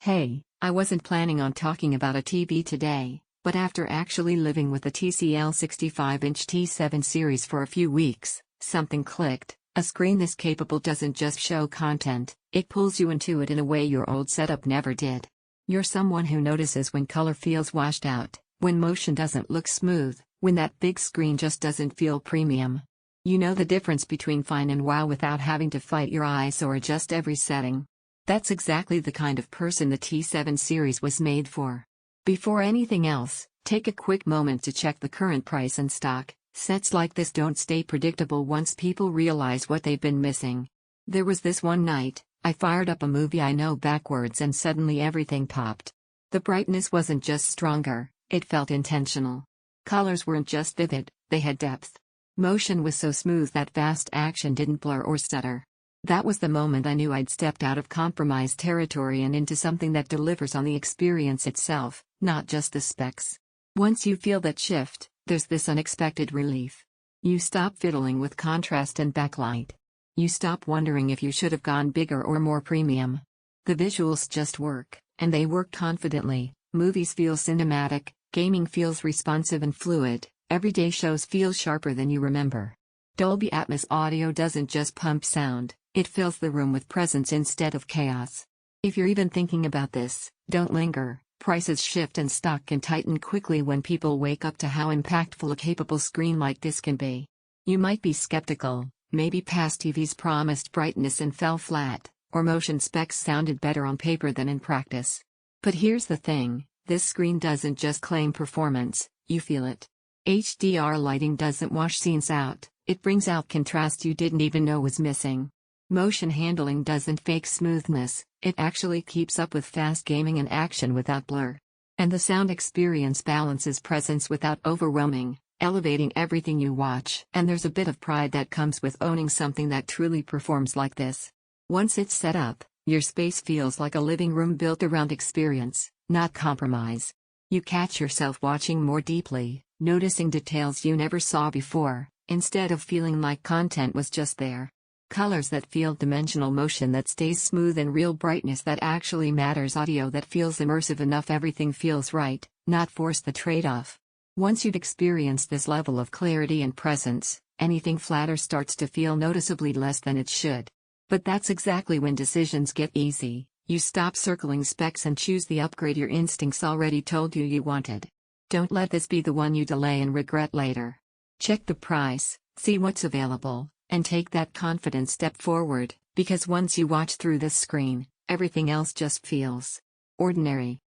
Hey, I wasn't planning on talking about a TV today, but after actually living with the TCL 65-inch T7 series for a few weeks, something clicked. A screen this capable doesn't just show content, it pulls you into it in a way your old setup never did. You're someone who notices when color feels washed out, when motion doesn't look smooth, when that big screen just doesn't feel premium. You know the difference between fine and wow without having to fight your eyes or adjust every setting. That's exactly the kind of person the T7 series was made for. Before anything else, take a quick moment to check the current price and stock. Sets like this don't stay predictable once people realize what they've been missing. There was this one night, I fired up a movie I know backwards and suddenly everything popped. The brightness wasn't just stronger, it felt intentional. Colors weren't just vivid, they had depth. Motion was so smooth that fast action didn't blur or stutter. That was the moment I knew I'd stepped out of compromised territory and into something that delivers on the experience itself, not just the specs. Once you feel that shift, there's this unexpected relief. You stop fiddling with contrast and backlight. You stop wondering if you should have gone bigger or more premium. The visuals just work, and they work confidently. Movies feel cinematic, gaming feels responsive and fluid, everyday shows feel sharper than you remember. Dolby Atmos audio doesn't just pump sound, it fills the room with presence instead of chaos. If you're even thinking about this, don't linger. Prices shift and stock can tighten quickly when people wake up to how impactful a capable screen like this can be. You might be skeptical, maybe past TVs promised brightness and fell flat, or motion specs sounded better on paper than in practice. But here's the thing, this screen doesn't just claim performance, you feel it. HDR lighting doesn't wash scenes out, it brings out contrast you didn't even know was missing. Motion handling doesn't fake smoothness, it actually keeps up with fast gaming and action without blur. And the sound experience balances presence without overwhelming, elevating everything you watch. And there's a bit of pride that comes with owning something that truly performs like this. Once it's set up, your space feels like a living room built around experience, not compromise. You catch yourself watching more deeply, noticing details you never saw before, instead of feeling like content was just there. Colors that feel dimensional, motion that stays smooth, and real brightness that actually matters, audio that feels immersive enough everything feels right, not force the trade-off. Once you've experienced this level of clarity and presence, anything flatter starts to feel noticeably less than it should. But that's exactly when decisions get easy. You stop circling specs and choose the upgrade your instincts already told you you wanted. Don't let this be the one you delay and regret later. Check the price, see what's available, and take that confident step forward, because once you watch through this screen, everything else just feels ordinary.